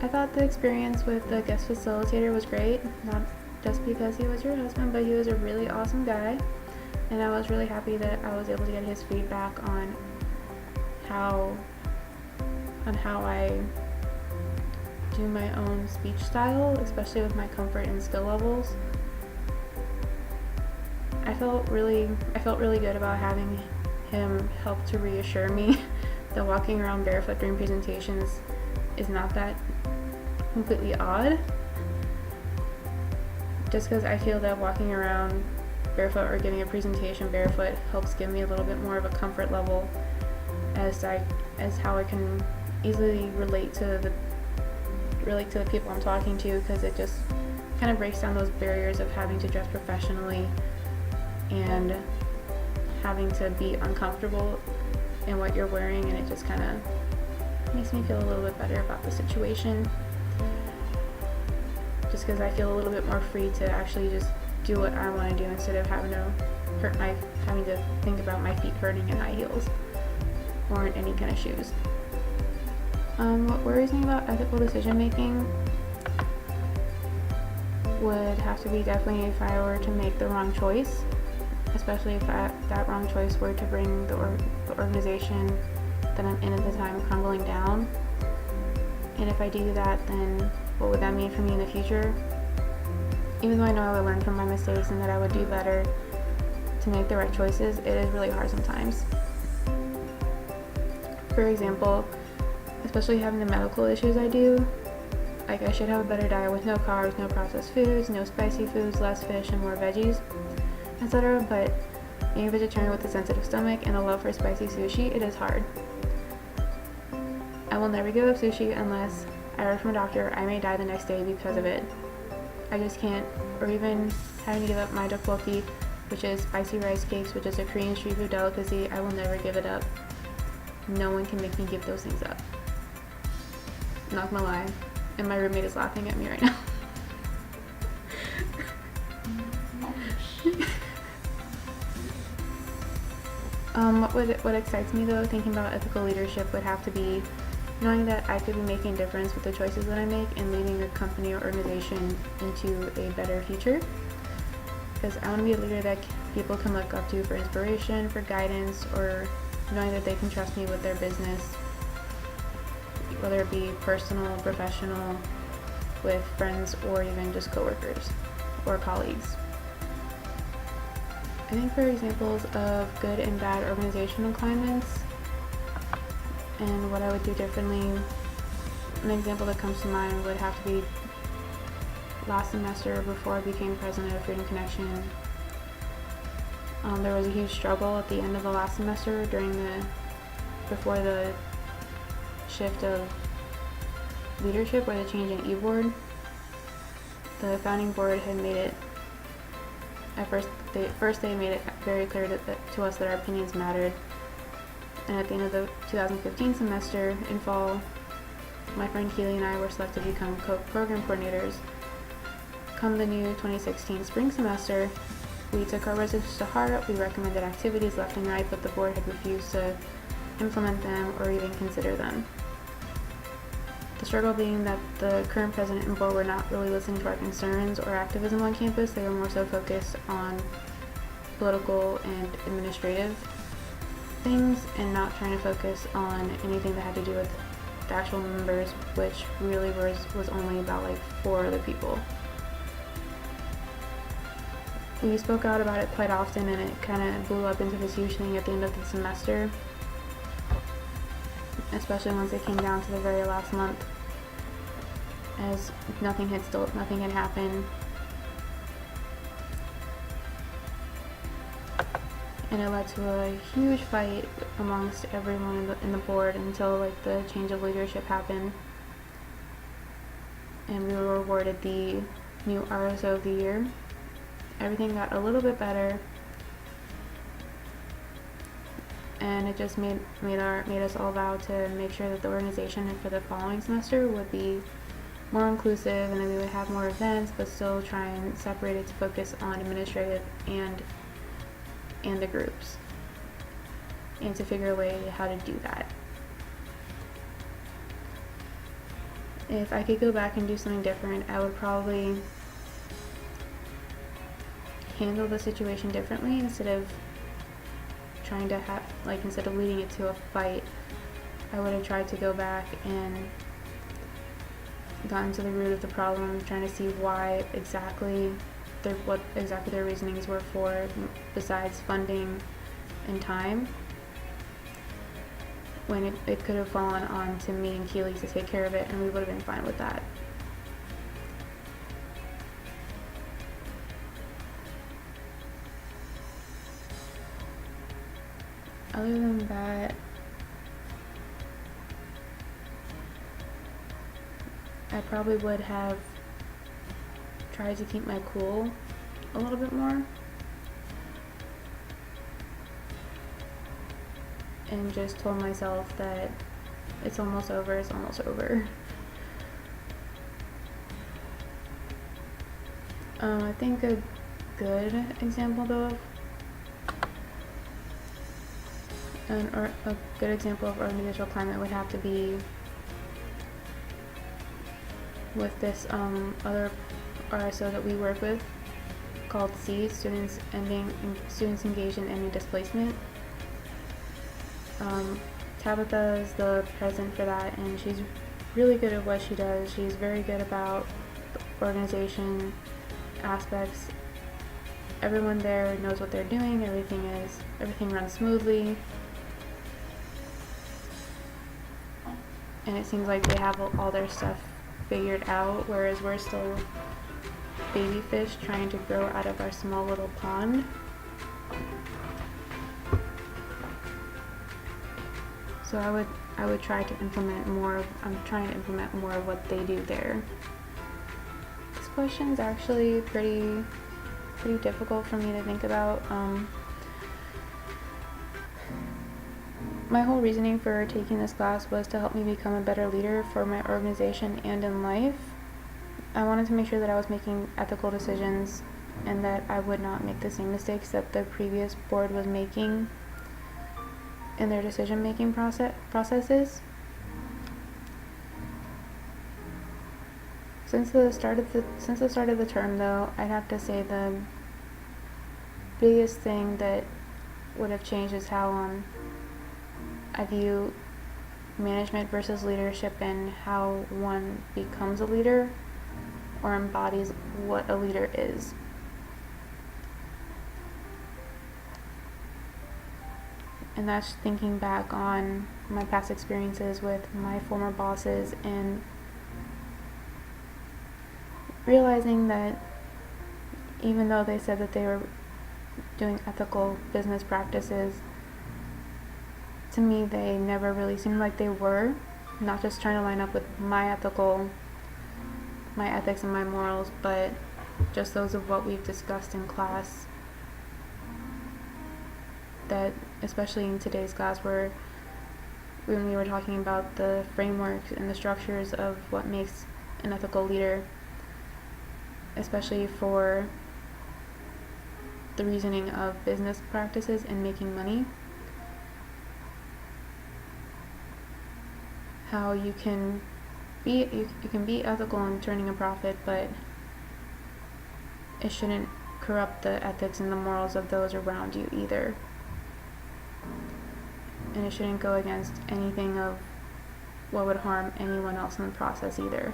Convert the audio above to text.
I thought the experience with the guest facilitator was great, not just because he was your husband, but he was a really awesome guy. And I was really happy that I was able to get his feedback on how I do my own speech style, especially with my comfort and skill levels. I felt really good about having him help to reassure me that walking around barefoot during presentations is not that completely odd. Just because I feel that walking around barefoot or giving a presentation barefoot helps give me a little bit more of a comfort level as how I can easily relate to the people I'm talking to, because it just kind of breaks down those barriers of having to dress professionally and having to be uncomfortable in what you're wearing, and it just kind of makes me feel a little bit better about the situation, just because I feel a little bit more free to actually just do what I want to do instead of having to think about my feet hurting in high heels or in any kind of shoes. What worries me about ethical decision making would have to be definitely if I were to make the wrong choice, especially if that wrong choice were to bring the organization that I'm in at the time crumbling down. And if I do that, then what would that mean for me in the future? Even though I know I would learn from my mistakes and that I would do better to make the right choices, it is really hard sometimes. For example, especially having the medical issues I do, like I should have a better diet with no carbs, no processed foods, no spicy foods, less fish and more veggies, etc. But being a vegetarian with a sensitive stomach and a love for spicy sushi, it is hard. I will never give up sushi unless I heard from a doctor I may die the next day because of it. I just can't. Or even having to give up my tteokbokki, which is spicy rice cakes, which is a Korean street food delicacy. I will never give it up. No one can make me give those things up. Not gonna lie, and my roommate is laughing at me right now. What excites me though, thinking about ethical leadership, would have to be knowing that I could be making a difference with the choices that I make and leading a company or organization into a better future. Because I want to be a leader that people can look up to for inspiration, for guidance, or knowing that they can trust me with their business, whether it be personal, professional, with friends, or even just coworkers or colleagues. I think for examples of good and bad organizational climates and what I would do differently, an example that comes to mind would have to be last semester before I became president of Freedom Connection. There was a huge struggle at the end of the last semester before the shift of leadership or the change in e-board. The founding board had made it, at first they made it very clear to us that our opinions mattered. And at the end of the 2015 semester in fall, my friend Keely and I were selected to become program coordinators. Come the new 2016 spring semester, we took our resolutions to heart. We recommended activities left and right, but the board had refused to implement them or even consider them. The struggle being that the current president and board were not really listening to our concerns or activism on campus. They were more so focused on political and administrative things and not trying to focus on anything that had to do with the actual members, which really was only about like 4 other people. We spoke out about it quite often, and it kind of blew up into this huge thing at the end of the semester, especially once it came down to the very last month, as nothing had happened. And it led to a huge fight amongst everyone in the board until like the change of leadership happened, and we were awarded the new RSO of the year. Everything got a little bit better, and it just made us all vow to make sure that the organization for the following semester would be more inclusive, and then we would have more events, but still try and separate it to focus on administrative and the groups, and to figure a way how to do that. if I could go back and do something different, I would probably handle the situation differently instead of instead of leading it to a fight. I would have tried to go back and gotten to the root of the problem, trying to see what exactly their reasonings were for, besides funding and time, when it could have fallen on to me and Keely to take care of it, and we would have been fine with that. Other than that, I probably would have tried to keep my cool a little bit more and just told myself that it's almost over. I think a good example though a good example of organizational climate would have to be with this other RSO that we work with called SEED, Students Engaged in Ending Displacement. Tabitha is the president for that, and she's really good at what she does. She's very good about the organization aspects. Everyone there knows what they're doing. Everything runs smoothly, and it seems like they have all their stuff figured out, whereas we're still baby fish trying to grow out of our small little pond. So I would try to implement more. I'm trying to implement more of what they do there. This question is actually pretty difficult for me to think about. My whole reasoning for taking this class was to help me become a better leader for my organization and in life. I wanted to make sure that I was making ethical decisions and that I would not make the same mistakes that the previous board was making in their decision-making processes. Since the start of the term, though, I'd have to say the biggest thing that would have changed is how I view management versus leadership and how one becomes a leader or embodies what a leader is. And that's thinking back on my past experiences with my former bosses and realizing that even though they said that they were doing ethical business practices, to me they never really seemed like they were, not just trying to line up with my ethics and my morals, but just those of what we've discussed in class. That especially in today's class, where when we were talking about the frameworks and the structures of what makes an ethical leader, especially for the reasoning of business practices and making money, how you can be ethical in turning a profit, but it shouldn't corrupt the ethics and the morals of those around you either. And it shouldn't go against anything of what would harm anyone else in the process either.